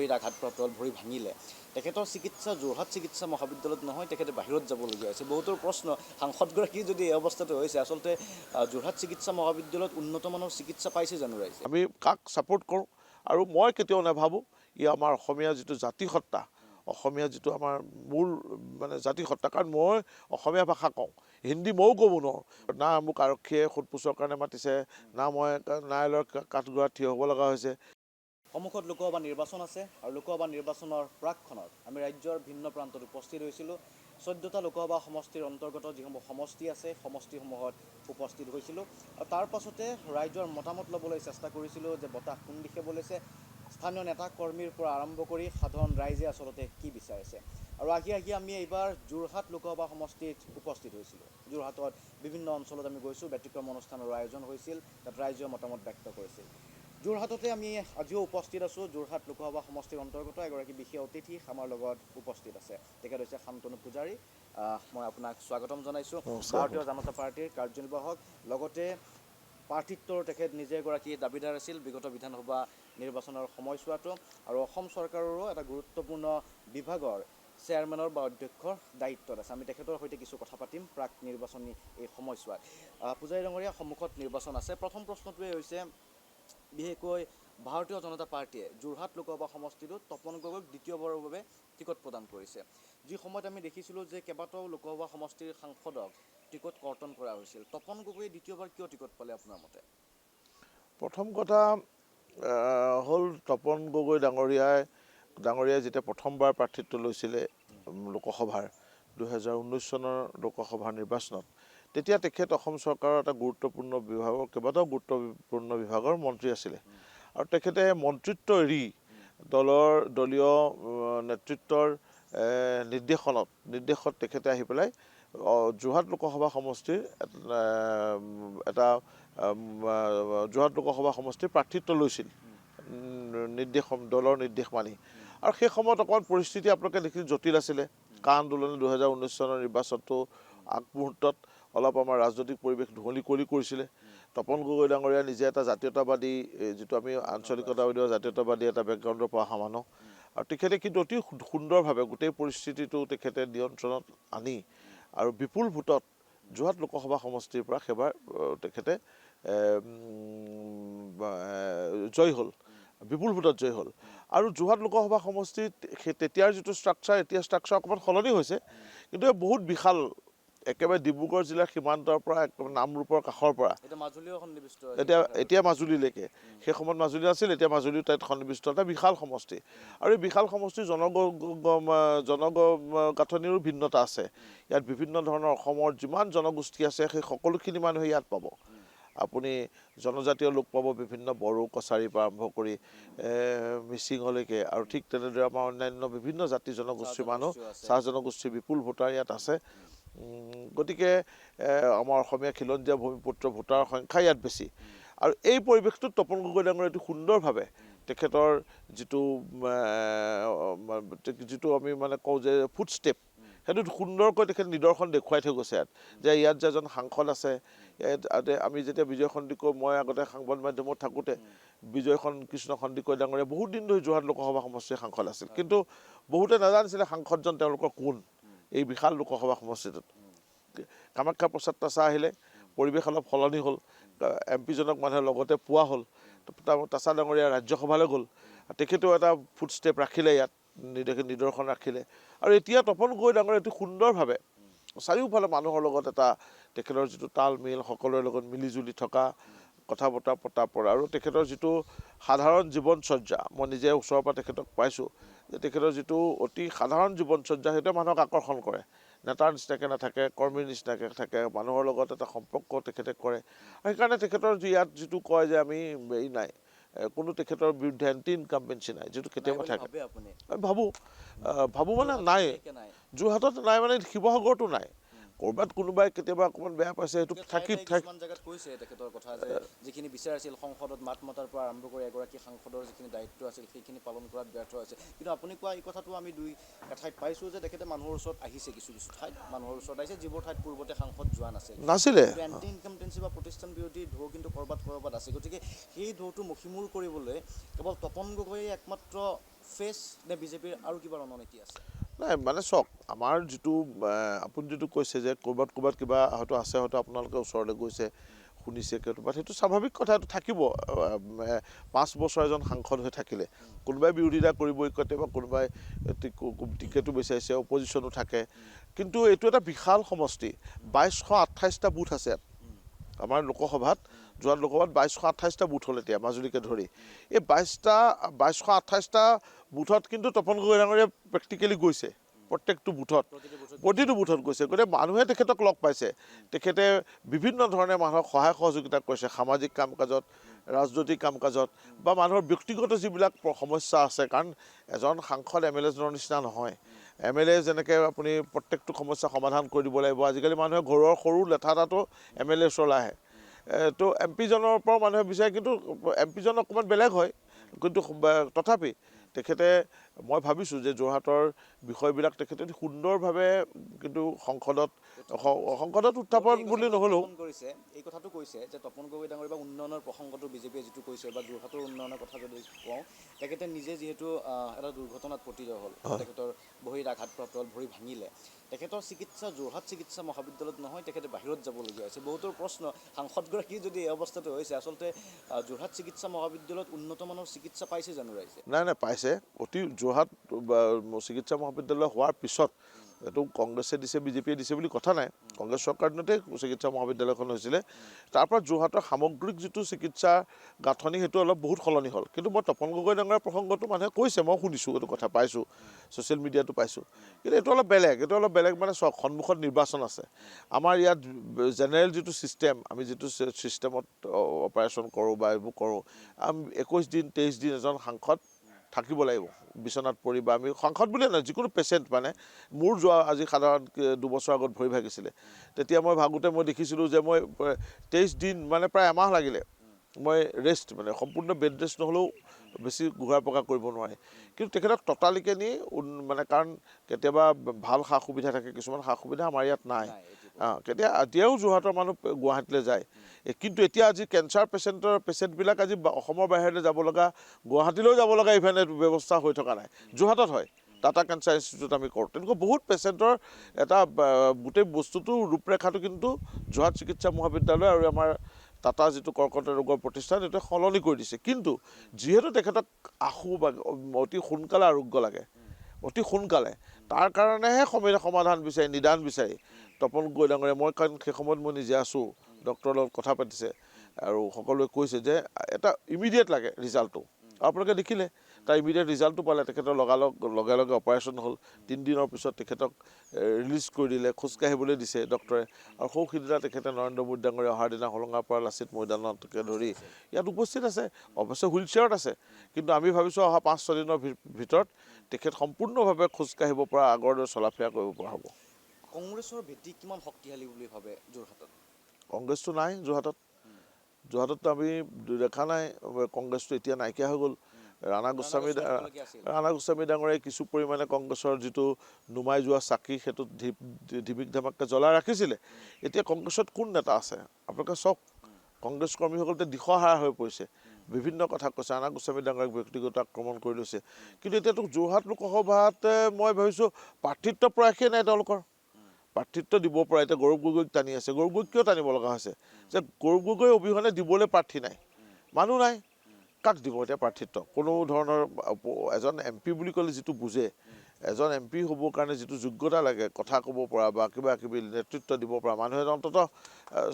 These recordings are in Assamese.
ভৰিত আঘাতপ্ৰাপ্ত হ'ল, ভৰি ভাঙিলে, তেখেতৰ চিকিৎসা যোৰহাট চিকিৎসা মহাবিদ্যালয়ত নহয়, তেখেতে বাহিৰত যাবলগীয়া হৈছে। বহুতৰ প্ৰশ্ন, সাংসদগৰাকী যদি এই অৱস্থাটো হৈছে, আচলতে যোৰহাট চিকিৎসা মহাবিদ্যালয়ত উন্নত মানৰ চিকিৎসা পাইছে জানো ৰাইজে? আমি কাক ছাপোৰ্ট কৰোঁ আৰু মই কেতিয়াও নাভাবোঁ ই আমাৰ অসমীয়া যিটো জাতিসত্তা, অসমীয়া যিটো আমাৰ মূল মানে জাতিসত্তা, কাৰণ মই অসমীয়া ভাষা কওঁ, হিন্দী ময়ো ক'ব নোৱাৰোঁ। না মোক আৰক্ষীয়ে সোধপোছৰ কাৰণে মাতিছে, না মই ন্যায়ালয়ৰ কাঠগড়াত থিয় হ'ব লগা হৈছে। সন্মুখত লোকসভা নিৰ্বাচন আছে আৰু লোকসভা নিৰ্বাচনৰ প্ৰাকখনত আমি ৰাজ্যৰ ভিন্ন প্ৰান্তত উপস্থিত হৈছিলোঁ। 14টা লোকসভা সমষ্টিৰ অন্তৰ্গত যিসমূহ সমষ্টি আছে, সমষ্টিসমূহত উপস্থিত হৈছিলোঁ আৰু তাৰ পাছতে ৰাইজৰ মতামত ল'বলৈ চেষ্টা কৰিছিলোঁ যে বতাহ কোন দিশে বলিছে, স্থানীয় নেতা কৰ্মীৰ পৰা আৰম্ভ কৰি সাধাৰণ ৰাইজে আচলতে কি বিচাৰিছে। আৰু আহি আমি এইবাৰ যোৰহাট লোকসভা সমষ্টিত উপস্থিত হৈছিলোঁ। যোৰহাটত বিভিন্ন অঞ্চলত আমি গৈছোঁ, ব্যতিক্ৰম অনুষ্ঠানৰ আয়োজন হৈছিল, তাত ৰাইজে মতামত ব্যক্ত কৰিছিল। যোৰহাটতে আমি আজিও উপস্থিত আছোঁ। যোৰহাট লোকসভা সমষ্টিৰ অন্তৰ্গত এগৰাকী বিশেষ অতিথি আমাৰ লগত উপস্থিত আছে, তেখেত হৈছে শান্তনু পূজাৰী। মই আপোনাক স্বাগতম জনাইছোঁ। ভাৰতীয় জনতা পাৰ্টীৰ কাৰ্যনিৰ্বাহক, লগতে প্ৰাৰ্থিত্বৰ তেখেত নিজে এগৰাকী দাবীদাৰ আছিল বিগত বিধানসভা নিৰ্বাচনৰ সময়ছোৱাতো, আৰু অসম চৰকাৰৰো এটা গুৰুত্বপূৰ্ণ বিভাগৰ চেয়াৰমেনৰ বা অধ্যক্ষৰ দায়িত্বত আছে। আমি তেখেতৰ সৈতে কিছু কথা পাতিম প্ৰাক নিৰ্বাচনী এই সময়ছোৱাত। পূজাৰী ডাঙৰীয়া, সন্মুখত নিৰ্বাচন আছে। প্ৰথম প্ৰশ্নটোৱে হৈছে, বিশেষকৈ ভাৰতীয় জনতা পাৰ্টীয়ে যোৰহাট লোকসভা সমষ্টিটোত তপন গগৈক দ্বিতীয়বাৰৰ বাবে টিকট প্ৰদান কৰিছে। যি সময়ত আমি দেখিছিলোঁ যে কেইবাটাও লোকসভা সমষ্টিৰ সাংসদক টিকট কৰ্তন কৰা হৈছিল, তপন গগৈয়ে দ্বিতীয়বাৰ কিয় টিকট পালে আপোনাৰ মতে? প্ৰথম কথা হ'ল, তপন গগৈ ডাঙৰীয়াই যেতিয়া প্ৰথমবাৰ প্ৰাৰ্থিত্ব লৈছিলে লোকসভাৰ 2019 চনৰ লোকসভাৰ নিৰ্বাচনত, তেতিয়া তেখেত অসম চৰকাৰৰ এটা গুৰুত্বপূৰ্ণ বিভাগৰ, কেইবাটাও গুৰুত্বপূৰ্ণ বিভাগৰ মন্ত্ৰী আছিলে আৰু তেখেতে মন্ত্ৰিত্ব এৰি দলীয় নেতৃত্বৰ নিৰ্দেশত তেখেতে আহি পেলাই যোৰহাট লোকসভা সমষ্টিৰ যোৰহাট লোকসভা সমষ্টিৰ প্ৰাৰ্থিত্ব লৈছিল দলৰ নিৰ্দেশ মানি। আৰু সেই সময়ত অকণমান পৰিস্থিতি আপোনালোকে দেখি জটিল আছিলে। কা আন্দোলনে 2019 চনৰ নিৰ্বাচনটো আগমুহূৰ্তত অলপ আমাৰ ৰাজনৈতিক পৰিৱেশ ঢুৱলি কৰিছিলে। তপন গগৈ ডাঙৰীয়া নিজে এটা জাতীয়তাবাদী, যিটো আমি আঞ্চলিকতাবাদী জাতীয়তাবাদী এটা বেকগ্ৰাউণ্ডৰ পৰা অহা মানুহ, আৰু তেখেতে কিন্তু অতি সুন্দৰভাৱে গোটেই পৰিস্থিতিটো তেখেতে নিয়ন্ত্ৰণত আনি আৰু বিপুল ভোটত যোৰহাট লোকসভা সমষ্টিৰ পৰা সেইবাৰ তেখেতে জয় হ'ল, বিপুল ভোটত জয় হ'ল। আৰু যোৰহাট লোকসভা সমষ্টিত তেতিয়াৰ যিটো ষ্ট্ৰাকচাৰ, এতিয়া ষ্ট্ৰাকচাৰ অকণমান সলনি হৈছে, কিন্তু বহুত বিশাল, একেবাৰে ডিব্ৰুগড় জিলাৰ সীমান্তৰ পৰা নামৰূপৰ কাষৰ পৰা এতিয়া মাজুলীলৈকে। সেই সময়ত মাজুলী আছিল, এতিয়া মাজুলীও তাত সন্নিৱিষ্ট এটা বিশাল সমষ্টি। আৰু এই বিশাল সমষ্টিৰ জনগাঁথনিৰো ভিন্নতা আছে। ইয়াত বিভিন্ন ধৰণৰ অসমৰ যিমান জনগোষ্ঠী আছে সেই সকলোখিনি মানুহে ইয়াত পাব। আপুনি জনজাতীয় লোক পাব, বিভিন্ন বড়ো কছাৰীৰ পৰা আৰম্ভ কৰি মিচিঙলৈকে, আৰু ঠিক তেনেদৰে আমাৰ অন্যান্য বিভিন্ন জাতি জনগোষ্ঠীৰ মানুহ, চাহ জনগোষ্ঠীৰ বিপুল ভোটাৰ ইয়াত আছে। গতিকে আমাৰ অসমীয়া খিলঞ্জীয়া ভূমিপুত্ৰ ভোটাৰৰ সংখ্যা ইয়াত বেছি। আৰু এই পৰিৱেশটোত তপন গগৈ ডাঙৰীয়াই অতি সুন্দৰভাৱে তেখেতৰ যিটো আমি মানে কওঁ যে ফুটষ্টেপ, সেইটো সুন্দৰকৈ তেখেত নিদৰ্শন দেখুৱাই থৈ গৈছে ইয়াত, যে ইয়াত যে এজন সাংসদ আছে। আমি যেতিয়া বিজয় সন্দিকৈ, মই আগতে সাংবাদ মাধ্যমত থাকোঁতে কৃষ্ণ সন্দিকৈ ডাঙৰীয়া বহুত দিন ধৰি যোৰহাট লোকসভা সমষ্টিৰ সাংসদ আছিল, কিন্তু বহুতে নাজানিছিলে সাংসদজন তেওঁলোকৰ কোন এই বিশাল লোকসভা সমষ্টিটোত। কামাখ্যা প্ৰসাদ তাছা আহিলে, পৰিৱেশ অলপ সলনি হ'ল, MP জনক মানুহে লগতে পোৱা হ'ল। তাছা ডাঙৰীয়া ৰাজ্যসভালৈ গ'ল, তেখেতেও এটা ফুটষ্টেপ ৰাখিলে, ইয়াত নিদৰ্শন ৰাখিলে। আৰু এতিয়া তপন গগৈ ডাঙৰীয়া অতি সুন্দৰভাৱে চাৰিওফালে মানুহৰ লগত এটা তেখেতৰ যিটো তাল মিল, সকলোৰে লগত মিলিজুলি থকা, কথা বতৰা পতা পৰা, আৰু তেখেতৰ যিটো সাধাৰণ জীৱনচৰ্যা, মই নিজে ওচৰৰ পৰা তেখেতক পাইছোঁ, যে তেখেতৰ যিটো অতি সাধাৰণ জীৱনচৰ্যা, সেইটোৱে মানুহক আকৰ্ষণ কৰে। নেতাৰ নিচিনাকৈ নাথাকে, কৰ্মীৰ নিচিনাকৈ থাকে, মানুহৰ লগত এটা সম্পৰ্ক তেখেতে কৰে। আৰু সেইকাৰণে তেখেতৰ ইয়াত যিটো কয় যে আমি এই নাই, কোনো তেখেতৰ বিৰুদ্ধে এণ্টি ইনকাম্বেঞ্চি নাই, যিটো কেতিয়াবা থাকে। আমি ভাবোঁ মানে নাই, যোৰহাটত নাই মানে শিৱসাগৰতো নাই। ক'ৰবাত কোনোবাই কেতিয়াবা অকণমান বেয়া পাইছে, সেইটো কিছুমান জেগাত কৈছে তেখেতৰ কথা, যে যিখিনি বিচাৰ আছিল সংসদত মাত মতাৰ পৰা আৰম্ভ কৰি এগৰাকী সাংসদৰ যিখিনি দায়িত্ব আছিল সেইখিনি পালন কৰাত ব্যৰ্থ হৈছে। কিন্তু আপুনি কোৱা এই কথাটো আমি দুই এঠাইত পাইছোঁ, যে তেখেতে মানুহৰ ওচৰত আহিছে, কিছু ঠাইত মানুহৰ ওচৰত আহিছে, যিবোৰ ঠাইত পূৰ্বতে সাংসদ যোৱা নাছিলে। এণ্টি ইনকামটেঞ্চি বা প্ৰতিষ্ঠান বিৰোধী ঢৌ কিন্তু ক'ৰবাত আছে। গতিকে সেই ঢৌটো মষিমূৰ কৰিবলৈ কেৱল তপন গগৈয়ে একমাত্ৰ ফেচ নে বিজেপিৰ আৰু কিবা ৰণনীতি আছে? নাই মানে চাওক, আমাৰ যিটো আপুনি যিটো কৈছে যে ক'ৰবাত কিবা হয়তো আছে, হয়তো আপোনালোকে ওচৰলৈ গৈছে শুনিছে ক'ৰবাত, সেইটো স্বাভাৱিক কথা, এইটো থাকিব। 5 বছৰ এজন সাংসদ হৈ থাকিলে কোনোবাই বিৰোধিতা কৰিবই, কেতিয়াবা কোনোবাই টিকেটো বিচাৰিছে, অপজিশ্যনো থাকে, কিন্তু এইটো এটা বিশাল সমষ্টি। 2228টা বুথ আছে ইয়াত আমাৰ লোকসভাত। যোৱা লোকসভাত 2228টা বুথ হ'ল এতিয়া মাজুলীকে ধৰি। এই 2228টা বুথত কিন্তু তপন গগৈ ডাঙৰীয়া প্ৰেক্টিকেলি গৈছে, প্ৰত্যেকটো বুথত, প্ৰতিটো বুথত গৈছে। গতিকে মানুহে তেখেতক লগ পাইছে, তেখেতে বিভিন্ন ধৰণে মানুহক সহায় সহযোগিতা কৰিছে, সামাজিক কাম কাজত, ৰাজনৈতিক কাম কাজত, বা মানুহৰ ব্যক্তিগত যিবিলাক সমস্যা আছে। কাৰণ এজন সাংসদ MLA জনৰ নিচিনা নহয়। MLA যেনেকৈ আপুনি প্ৰত্যেকটো সমস্যা সমাধান কৰি দিব লাগিব, আজিকালি মানুহে ঘৰৰ সৰু লেঠা এটাটো MLA ওচৰলৈ আহে। তো MP জনৰ পৰাও মানুহে বিচাৰে, কিন্তু MP জন অকণমান বেলেগ হয়, কিন্তু তথাপি তেখেতে, মই ভাবিছোঁ যে যোৰহাটৰ বিষয়বিলাক তেখেতে সুন্দৰভাৱে কিন্তু সংসদত উত্থাপন বুলি নহ'লেও কৰিছে। এই কথাটো কৈছে যে তপন গগৈ ডাঙৰীয়া বা উন্নয়নৰ প্ৰসংগটো বিজেপিয়ে যিটো কৈছে, বা যোৰহাটৰ উন্নয়নৰ কথা যদি কওঁ, তেখেতে নিজে যিহেতু এটা দুৰ্ঘটনাত পতিত হ'ল, তেখেতৰ ভৰিত আঘাতপ্ৰাপ্ত হ'ল, ভৰি ভাঙিলে। তেখেতৰ চিকিৎসা যোৰহাট চিকিৎসা মহাবিদ্যালয়ত নহয়, তেখেতে বাহিৰত যাবলগীয়া হৈছে। বহুতৰ প্ৰশ্ন, সাংসদগৰাকী যদি এই অৱস্থাটো হৈছে, আচলতে যোৰহাট চিকিৎসা মহাবিদ্যালয়ত উন্নত মানৰ চিকিৎসা পাইছে জানো ৰাইজে? নাই পাইছে। যোৰহাট চিকিৎসা মহাবিদ্যালয় হোৱাৰ পিছত এইটো কংগ্ৰেছে দিছে, বিজেপিয়ে দিছে বুলি কথা নাই। কংগ্ৰেছ চৰকাৰ দিনতে চিকিৎসা মহাবিদ্যালয়খন হৈছিলে। তাৰপৰা যোৰহাটৰ সামগ্ৰিক যিটো চিকিৎসা গাঁথনি, সেইটো বহুত সলনি হ'ল। কিন্তু মই তপন গগৈ ডাঙৰীয়াৰ প্ৰসংগটো মানুহে কৈছে, মই শুনিছোঁ, এইটো কথা পাইছোঁ, ছ'চিয়েল মিডিয়াতো পাইছোঁ। কিন্তু এইটো অলপ বেলেগ মানে চাওক, সন্মুখত নিৰ্বাচন আছে। আমাৰ ইয়াত জেনেৰেল যিটো ছিষ্টেম, আমি যিটো ছিষ্টেমত অপাৰেশ্যন কৰোঁ বা এইবোৰ কৰোঁ, 21 দিন 23 দিন এজন সাংসদ থাকিব লাগিব বিচনাত পৰি, বা আমি সাংসদ বুলিয়ে নহয়, যিকোনো পেচেণ্ট। মানে মোৰ আজি সাধাৰণ 2 বছৰ আগত ভৰি ভাগিছিলে, তেতিয়া মই ভাগোতে মই দেখিছিলোঁ যে মই 23 দিন মানে প্ৰায় এমাহ লাগিলে মই ৰেষ্ট, মানে সম্পূৰ্ণ বেড ৰেষ্ট নহ'লেও বেছি ঘূৰা পকা কৰিব নোৱাৰে। কিন্তু তেখেতক ততালিকে নি মানে, কাৰণ কেতিয়াবা ভাল সা সুবিধা থাকে, কিছুমান সা সুবিধা আমাৰ ইয়াত নাই। এতিয়াও যোৰহাটৰ মানুহ গুৱাহাটীলৈ যায়, কিন্তু এতিয়া আজি কেঞ্চাৰ পেচেণ্টবিলাক আজি অসমৰ বাহিৰলৈ যাব লগা, গুৱাহাটীলৈও যাব লগা ইভেন ব্যৱস্থা হৈ থকা নাই, যোৰহাটত হয়। টাটা কেঞ্চাৰ ইনষ্টিটিউট আমি কৰোঁ। তেনেকুৱা বহুত পেচেণ্টৰ এটা গোটেই বস্তুটোৰ ৰূপৰেখাটো কিন্তু যোৰহাট চিকিৎসা মহাবিদ্যালয় আৰু আমাৰ টাটা যিটো কৰ্কট ৰোগৰ প্ৰতিষ্ঠান, এইটোৱে সলনি কৰি দিছে। কিন্তু যিহেতু তেখেতক বা অতি সোনকালে আৰোগ্য লাগে, অতি সোনকালে, তাৰ কাৰণেহে সমাধান বিচাৰি, নিদান বিচাৰি তপন গগৈ ডাঙৰীয়া, মই কাৰণ সেই সময়ত মই নিজে আছোঁ, ডক্টৰৰ লগত কথা পাতিছে আৰু সকলোৱে কৈছে যে এটা ইমিডিয়েট লাগে ৰিজাল্টটো। আপোনালোকে দেখিলে তাৰ ইমিডিয়েট ৰিজাল্টটো পালে, তেখেতৰ লগে লগে অপাৰেশ্যন হ'ল। 3 দিনৰ পিছত তেখেতক ৰিলিজ কৰি দিলে, খোজকাঢ়িবলৈ দিছে ডক্টৰে। আৰু সিদিনা তেখেতে নৰেন্দ্ৰ মোদী ডাঙৰীয়া অহাৰ দিনা হোলোঙাৰ পৰা লাচিত মৈদানকে ধৰি ইয়াত উপস্থিত আছে। অৱশ্যে হুইল চেয়াৰত আছে, কিন্তু আমি ভাবিছোঁ অহা 5-6 দিনৰ ভিতৰত তেখেত সম্পূৰ্ণভাৱে খোজকাঢ়িব পৰা, আগৰ দৰে চলাফেৰা কৰিব পৰা হ'ব। কংগ্ৰেছৰ ভেটি কিমান শক্তিশালী বুলি ভাবে যোৰহাটত? কংগ্ৰেছটো নাই যোৰহাটত। যোৰহাটততো আমি দেখা নাই কংগ্ৰেছটো এতিয়া নাইকিয়া হৈ গ'ল। ৰাণা গোস্বামী ডাঙৰীয়াই কিছু পৰিমাণে কংগ্ৰেছৰ যিটো নুমাই যোৱা চাকি, সেইটো ধিমিক ধামাককৈ জ্বলাই ৰাখিছিলে। এতিয়া কংগ্ৰেছত কোন নেতা আছে আপোনালোকে চাওক, কংগ্ৰেছ কৰ্মীসকল এতিয়া দিশহাৰা হৈ পৰিছে, বিভিন্ন কথা কৈছে। ৰাণা গোস্বামী ডাঙৰীয়াক ব্যক্তিগত আক্ৰমণ কৰি লৈছে। কিন্তু এতিয়াতো যোৰহাট লোকসভাত মই ভাবিছোঁ প্ৰাৰ্থিত্ব প্ৰয়াসেই নাই তেওঁলোকৰ, প্ৰাৰ্থিত্ব দিব পৰা। এতিয়া গৌৰৱ গগৈক টানি আছে। গৌৰৱ গগৈক কিয় টানিব লগা হৈছে? যে গৌৰৱ গগৈ অবিহনে দিবলৈ প্ৰাৰ্থী নাই, মানুহ নাই, কাক দিব এতিয়া প্ৰাৰ্থিত্ব? কোনো ধৰণৰ এজন MP বুলি ক'লে যিটো বুজে, এজন MP হ'বৰ কাৰণে যিটো যোগ্যতা লাগে, কথা ক'ব পৰা বা কিবা কিবি নেতৃত্ব দিব পৰা, মানুহে অন্ততঃ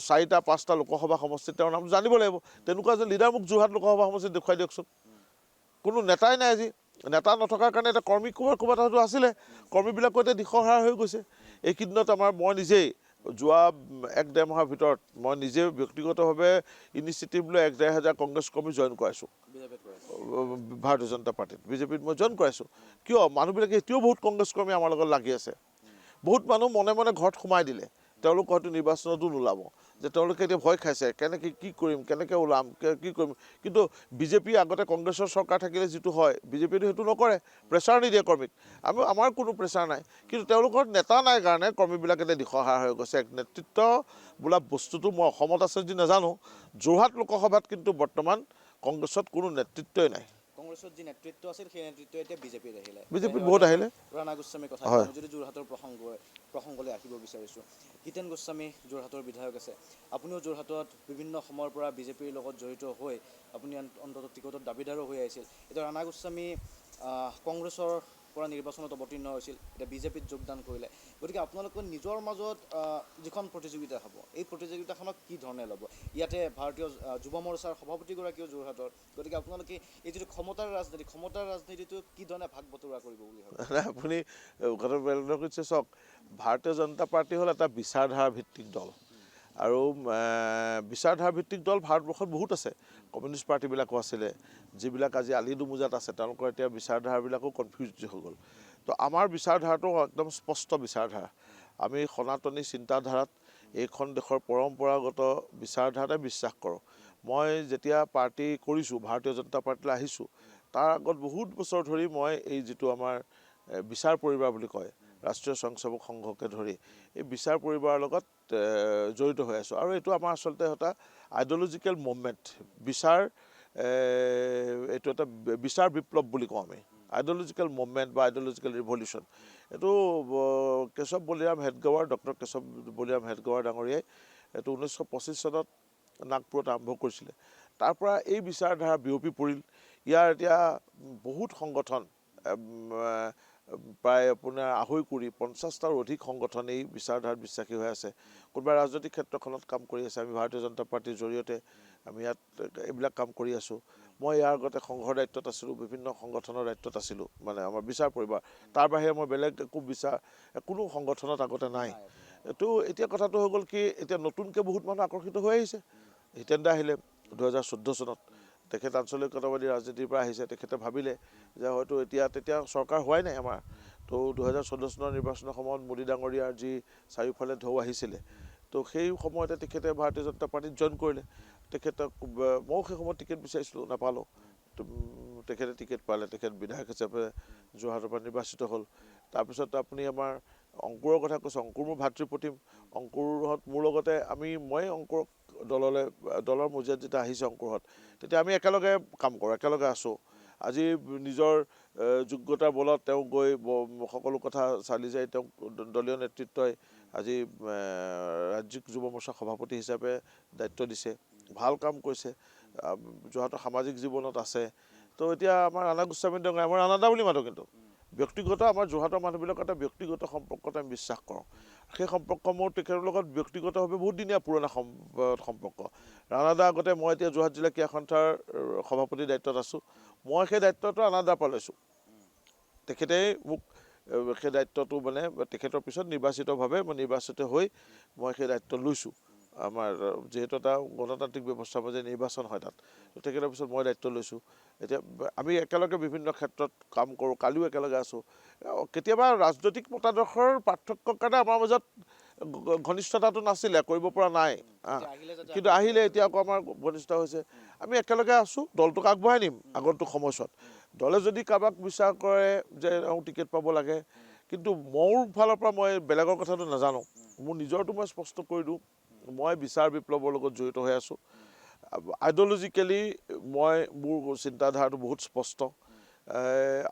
4-5টা লোকসভা সমষ্টিত তেওঁৰ নাম জানিব লাগিব। তেনেকুৱা এজন লিডাৰ মোক যোৰহাট লোকসভা সমষ্টিত দেখুৱাই দিয়কচোন। কোনো নেতাই নাই আজি। নেতা নথকাৰ কাৰণে এতিয়া কৰ্মী ক'ৰবাত হয়তো আছিলে, কৰ্মীবিলাকো এতিয়া দিশহাৰা হৈ গৈছে। এইকেইদিনত মই নিজেই যোৱা 1-1.5 মাহৰ ভিতৰত মই নিজে ব্যক্তিগতভাৱে ইনিচিয়েটিভ লৈ 1-1.5 হাজাৰ কংগ্ৰেছ কৰ্মী জইন কৰাইছোঁ ভাৰতীয় জনতা পাৰ্টিত, বিজেপিত মই জইন কৰাইছোঁ। কিয়? মানুহবিলাকে এতিয়াও বহুত কংগ্ৰেছ কৰ্মী আমাৰ লগত লাগি আছে। বহুত মানুহ মনে মনে ঘৰত সোমাই দিলে, তেওঁলোক হয়তো নিৰ্বাচনতো নোলাব, যে তেওঁলোকে এতিয়া ভয় খাইছে, কেনেকৈ কি কৰিম, কেনেকৈ ওলাম, কি কৰিম। কিন্তু বিজেপি আগতে কংগ্ৰেছৰ চৰকাৰ থাকিলে যিটো হয়, বিজেপিয়েতো সেইটো নকৰে, প্ৰেছাৰ নিদিয়ে কৰ্মীক। আমাৰ কোনো প্ৰেছাৰ নাই, কিন্তু তেওঁলোকৰ নেতা নাই কাৰণে কৰ্মীবিলাক এতিয়া দিশহাৰা হৈ গৈছে। এক নেতৃত্ব বোলা বস্তুটো মই অসমত আছে যদি নাজানো, যোৰহাট লোকসভাত কিন্তু বৰ্তমান কংগ্ৰেছত কোনো নেতৃত্বই নাই। কংগ্ৰেছৰ যি নেতৃত্ব আছিল সেই নেতৃত্ব এতিয়া বিজেপিত আহিলে। বিজেপিত বহুত আহিলে। ৰাণা গোস্বামীৰ কথা হয়। আমি যদি যোৰহাটৰ প্ৰসংগলৈ আহিব বিচাৰিছোঁ, হিতেন গোস্বামী যোৰহাটৰ বিধায়ক আছে, আপুনিও যোৰহাটত বিভিন্ন সময়ৰ পৰা বিজেপিৰ লগত জড়িত হৈ আপুনি অন্ততঃ টিকটৰ দাবীদাৰো হৈ আহিছিল। এতিয়া ৰাণা গোস্বামী কংগ্ৰেছৰ পৰা নিৰ্বাচনত অৱতীৰ্ণ হৈছিল, এতিয়া বিজেপিত যোগদান কৰিলে। গতিকে আপোনালোকৰ নিজৰ মাজত যিখন প্ৰতিযোগিতা হ'ব, এই প্ৰতিযোগিতাখনক কি ধৰণে ল'ব? ইয়াতে ভাৰতীয় যুৱ মৰ্চাৰ সভাপতিগৰাকীও যোৰহাটৰ, গতিকে আপোনালোকে এই যিটো ক্ষমতাৰ ৰাজনীতিটো কি ধৰণে ভাগ বতৰা কৰিব বুলি ভাবে? আপুনি কথা বেলেগ কৰিছে। চাওক, ভাৰতীয় জনতা পাৰ্টি হ'ল এটা বিচাৰধাৰা ভিত্তিক দল, আৰু বিচাৰধাৰা ভিত্তিক দল ভাৰতবৰ্ষত বহুত আছে। কমিউনিষ্ট পাৰ্টিবিলাকো আছিলে, যিবিলাক আজি আলি দুমোজাত আছে, তেওঁলোকৰ এতিয়া বিচাৰধাৰাবিলাকো কনফিউজ হৈ গ'ল। তো আমাৰ বিচাৰধাৰাটো একদম স্পষ্ট বিচাৰধাৰা। আমি সনাতনী চিন্তাধাৰাত এইখন দেশৰ পৰম্পৰাগত বিচাৰধাৰাতে বিশ্বাস কৰোঁ। মই যেতিয়া পাৰ্টি কৰিছোঁ, ভাৰতীয় জনতা পাৰ্টিলৈ আহিছোঁ, তাৰ আগত বহুত বছৰ ধৰি মই এই যিটো আমাৰ বিচাৰ পৰিবাৰ বুলি কয়, ৰাষ্ট্ৰীয় স্বয়ংসেৱক সংঘকে ধৰি এই বিচাৰ পৰিবাৰৰ লগত জড়িত হৈ আছোঁ। আৰু এইটো আমাৰ আচলতে এটা আইডিঅ'লজিকেল মুভমেণ্ট। এইটো এটা বিচাৰ বিপ্লৱ বুলি কওঁ আমি। আইডিঅ'লজিকেল মুভমেণ্ট বা আইডিঅ'লজিকেল ৰিভলিউশ্যন। এইটো কেশৱ বলিৰাম হেডগেৱাৰ, ডক্টৰ কেশৱ বলিৰাম হেডগেৱাৰ ডাঙৰীয়াই এইটো 1925 চনত নাগপুৰত আৰম্ভ কৰিছিলে। তাৰ পৰা এই বিচাৰধাৰা বিয়পি পৰিল। ইয়াৰ এতিয়া বহুত সংগঠন, প্ৰায় আপোনাৰ 250টাৰ অধিক সংগঠন এই বিচাৰধাৰাত বিশ্বাসী হৈ আছে। কোনোবা ৰাজনৈতিক ক্ষেত্ৰখনত কাম কৰি আছে। আমি ভাৰতীয় জনতা পাৰ্টিৰ জৰিয়তে আমি ইয়াত এইবিলাক কাম কৰি আছোঁ। মই ইয়াৰ আগতে সংঘৰ দায়িত্বত আছিলোঁ, বিভিন্ন সংগঠনৰ দায়িত্বত আছিলোঁ, মানে আমাৰ বিচাৰ পৰিবাৰ। তাৰ বাহিৰে মই বেলেগ কোনো সংগঠনত আগতে নাই। এইটো এতিয়া কথাটো হৈ গ'ল কি, এতিয়া নতুনকৈ বহুত মানুহ আকৰ্ষিত হৈ আহিছে। হিতেন দা আহিলে 2014 চনত, তেখেত আঞ্চলিকতাবাদী ৰাজনীতিৰ পৰা আহিছে। তেখেতে ভাবিলে যে হয়তো তেতিয়া চৰকাৰ হোৱাই নাই আমাৰ। তো 2014 চনৰ নিৰ্বাচনৰ সময়ত মোদী ডাঙৰীয়াৰ যি চাৰিওফালে ঢৌ আহিছিলে, তো সেই সময়তে তেখেতে ভাৰতীয় জনতা পাৰ্টিত জইন কৰিলে। তেখেতক ময়ো সেই সময়ত টিকেট বিচাৰিছিলোঁ, নাপালোঁ। তেখেতে টিকেট পালে, তেখেত বিধায়ক হিচাপে যোৰহাটৰ পৰা নিৰ্বাচিত হ'ল। তাৰপিছত আপুনি আমাৰ অংকুৰৰ কথা কৈছোঁ, অংকুৰ মোৰ ভাতৃপ্ৰতিম। অংকুৰহঁত মোৰ লগতে মই অংকুৰক দলৰ মজিয়াত যেতিয়া আহিছে অংকুৰহঁত, তেতিয়া আমি একেলগে কাম কৰোঁ, একেলগে আছোঁ। আজি নিজৰ যোগ্যতাৰ বলত তেওঁ গৈ সকলো কথা চালি যাই তেওঁক দলীয় নেতৃত্বই আজি ৰাজ্যিক যুৱ মৰ্চাৰ সভাপতি হিচাপে দায়িত্ব দিছে। ভাল কাম কৰিছে, যোৰহাটৰ সামাজিক জীৱনত আছে। তো এতিয়া আমাৰ ৰাণা গোস্বামী ডাঙৰীয়া, আমাৰ ৰাণাদা বুলি মাতোঁ, কিন্তু ব্যক্তিগত আমাৰ যোৰহাটৰ মানুহবিলাকৰ এটা ব্যক্তিগত সম্পৰ্কত আমি বিশ্বাস কৰোঁ। সেই সম্পৰ্ক মোৰ তেখেতৰ লগত ব্যক্তিগতভাৱে বহুত দিনীয়া পুৰণা সম্পৰ্ক। ৰাণাদা আগতে, মই এতিয়া যোৰহাট জিলা ক্ৰীড়া সন্থাৰ সভাপতিৰ দায়িত্বত আছোঁ, মই সেই দায়িত্বটো ৰাণাদাৰ পৰা লৈছোঁ। তেখেতেই মোক সেই দায়িত্বটো মানে তেখেতৰ পিছত নিৰ্বাচিতভাৱে মই নিৰ্বাচিত হৈ মই সেই দায়িত্ব লৈছোঁ। আমাৰ যিহেতু এটা গণতান্ত্ৰিক ব্যৱস্থাৰ মাজে নিৰ্বাচন হয় তাত, তো তেখেতৰ পিছত মই দায়িত্ব লৈছোঁ। এতিয়া আমি একেলগে বিভিন্ন ক্ষেত্ৰত কাম কৰোঁ, কালিও একেলগে আছোঁ। কেতিয়াবা ৰাজনৈতিক মতাদৰ্শৰ পাৰ্থক্যৰ কাৰণে আমাৰ মাজত ঘনিষ্ঠতাটো নাছিলে, কৰিব পৰা নাই। কিন্তু আহিলে এতিয়া আকৌ আমাৰ ঘনিষ্ঠ হৈছে। আমি একেলগে আছোঁ, দলটোক আগবঢ়াই নিম আগন্তুক সময়ছোৱাত। দলে যদি কাৰোবাক বিচাৰ কৰে যে টিকেট পাব লাগে, কিন্তু মোৰ ফালৰ পৰা মই বেলেগৰ কথাটো নাজানো। মোৰ নিজৰটো মই স্পষ্ট কৰি দিওঁ, মই বিচাৰ বিপ্লৱৰ লগত জড়িত হৈ আছোঁ। আইডিঅ'লজিকেলি মোৰ চিন্তাধাৰাটো বহুত স্পষ্ট।